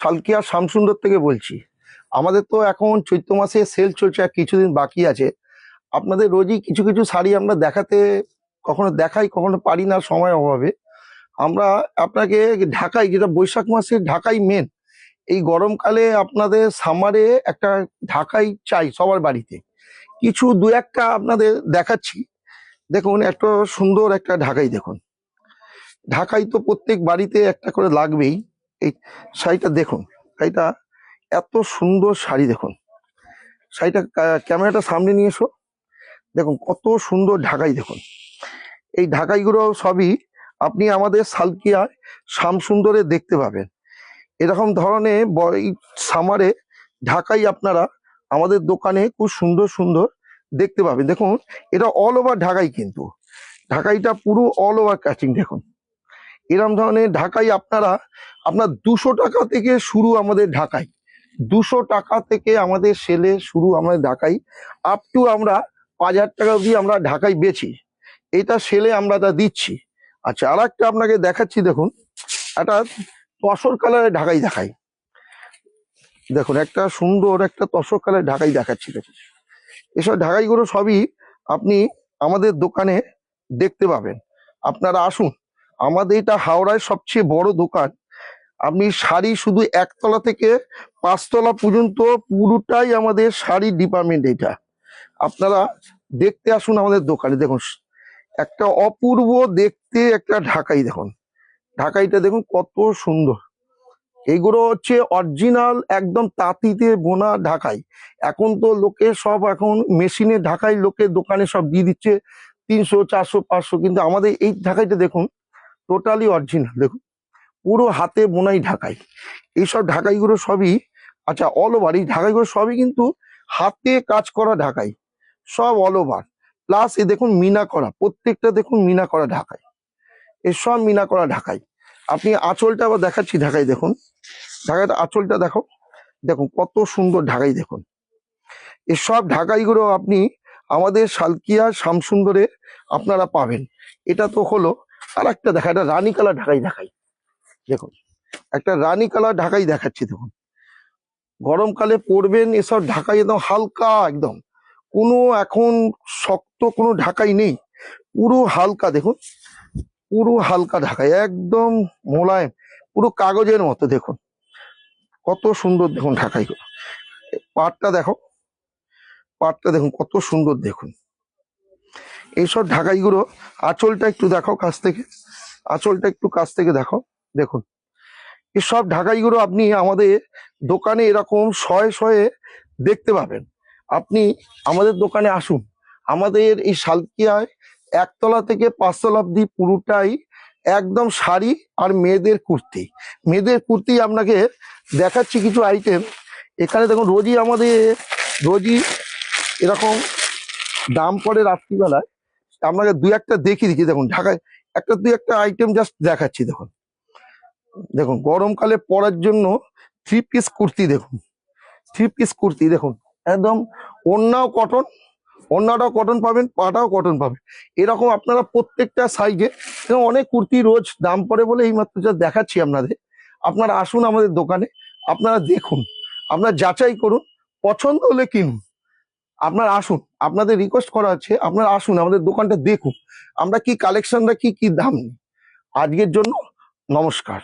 সালকিয়া শামসুন্দর থেকে বলছি। আমাদের তো এখন চৈত্র মাসে সেল চলছে, আর কিছুদিন বাকি আছে। আপনাদের রোজই কিছু কিছু শাড়ি আমরা দেখাতে কখনো দেখাই, কখনো পারি না সময় অভাবে। আমরা আপনাকে ঢাকাই, যেটা বৈশাখ মাসে ঢাকাই মেন, এই গরমকালে আপনাদের সামারে একটা ঢাকাই চাই সবার বাড়িতে। কিছু দু একটা আপনাদের দেখাচ্ছি। দেখুন, একটা সুন্দর একটা ঢাকাই দেখুন। ঢাকাই তো প্রত্যেক বাড়িতে একটা করে লাগবেই। এই শাড়িটা দেখুন, শাড়িটা এত সুন্দর শাড়ি দেখুন। শাড়িটা ক্যামেরাটা সামনে নিয়ে এসো। দেখুন কত সুন্দর ঢাকাই দেখুন। এই ঢাকাইগুলো সবই আপনি আমাদের সালকিয়ায় শামসুন্দরে দেখতে পাবেন। এরকম ধরনের এই সামারে ঢাকাই আপনারা আমাদের দোকানে খুব সুন্দর সুন্দর দেখতে পাবেন। দেখুন, এটা অল ওভার ঢাকাই, কিন্তু ঢাকাইটা পুরো অল ওভার কাচিং। দেখুন এরকম ধরনের ঢাকাই আপনার 200 টাকা থেকে শুরু আমাদের ঢাকাই। 200 টাকা থেকে আমাদের সেলে শুরু আমাদের ঢাকাই, আপ টু আমরা 5000 টাকা অবধি আমরা ঢাকাই বেচি। এটা সেলে আমরা তা দিচ্ছি। আচ্ছা, আর একটা আপনাকে দেখাচ্ছি। দেখুন, একটা তসর কালারের ঢাকাই দেখাই। দেখুন, একটা সুন্দর একটা তসর কালারের ঢাকাই দেখাচ্ছি। দেখুন, এসব ঢাকাইগুলো সবই আপনি আমাদের দোকানে দেখতে পাবেন। আপনারা আসুন, আমাদের এটা হাওড়ায় সবচেয়ে বড় দোকান। আপনি শাড়ি শুধু 1 তলা থেকে 5 তলা পর্যন্ত পুরোটাই আমাদের শাড়ি ডিপার্টমেন্ট। এটা আপনারা দেখতে আসুন আমাদের দোকানে। দেখুন, একটা অপূর্ব দেখতে একটা ঢাকাই দেখুন। ঢাকাইটা দেখুন কত সুন্দর। এগুলো হচ্ছে অরিজিনাল একদম তাঁতিতে বোনা ঢাকাই। এখন তো লোকে সব এখন মেশিনে ঢাকাই লোকে দোকানে সব দিয়ে দিচ্ছে 300, 400, 500, কিন্তু আমাদের এই ঢাকাইটা দেখুন টোটালি অরিজিনাল। দেখুন পুরো হাতে বোনাই ঢাকাই। এইসব ঢাকাইগুলো সবই, আচ্ছা, অল ওভার এই ঢাকাইগুলো সবই কিন্তু হাতে কাজ করা ঢাকাই, সব অল ওভার। প্লাস এ দেখুন মিনা করা, প্রত্যেকটা দেখুন মিনা করা ঢাকাই, এসব মিনা করা ঢাকাই। আপনি আঁচলটা আবার দেখাচ্ছি। ঢাকাই দেখুন, ঢাকাইটা আঁচলটা দেখো। দেখুন কত সুন্দর ঢাকাই দেখুন। এসব ঢাকাইগুলো আপনি আমাদের সালকিয়া শামসুন্দরে আপনারা পাবেন। এটা তো হলো। আর একটা দেখা, একটা রানী কালার ঢাকাই দেখাই। দেখুন, একটা রানী কালার ঢাকাই দেখাচ্ছি। দেখুন, গরমকালে পরবেন এসব ঢাকাই, একদম হালকা, একদম কোনো এখন শক্ত কোনো ঢাকাই নেই, পুরো হালকা। দেখুন পুরো হালকা ঢাকাই, একদম মোলায়েম, পুরো কাগজের মতো। দেখুন কত সুন্দর দেখুন ঢাকাই। পাটটা দেখো, পাটটা দেখুন কত সুন্দর। দেখুন এইসব ঢাকাইগুলো, আঁচলটা একটু দেখো কাছ থেকে, আঁচলটা একটু কাছ থেকে দেখো। দেখুন এসব ঢাকাইগুলো আপনি আমাদের দোকানে এরকম শয়ে শয়ে দেখতে পাবেন। আপনি আমাদের দোকানে আসুন। আমাদের এই সালকিয়ায় 1 তলা থেকে 5 তলা অব্দি পুরোটাই একদম শাড়ি আর মেয়েদের কুর্তি। মেয়েদের কুর্তি আপনাকে দেখাচ্ছি কিছু আইটেম। এখানে দেখুন রোজই এরকম দাম পড়ে রাত্রিবেলায়। আপনাকে 2-1টা দেখিয়ে দিচ্ছি। দেখুন ঢাকায় একটা 2-1টা আইটেম জাস্ট দেখাচ্ছি। দেখুন, দেখুন গরমকালে পরার জন্য 3 পিস কুর্তি। দেখুন 3 পিস কুর্তি দেখুন, একদম ওড়নাও কটন, ওড়নাটাও কটন পাবেন, পাটাও কটন পাবেন। এরকম আপনারা প্রত্যেকটা সাইজে অনেক কুর্তি রোজ দাম পড়ে বলে এইমাত্র যা দেখাচ্ছি আপনাদের। আপনারা আসুন আমাদের দোকানে, আপনারা দেখুন, আপনারা যাচাই করুন, পছন্দ হলে কিনুন। আপনারা আসুন, আপনাদের রিকোয়েস্ট করা হচ্ছে, আপনারা আসুন আমাদের দোকানটা দেখুন আমরা কি কালেকশনটা কি কি দাম। আজকের জন্য নমস্কার।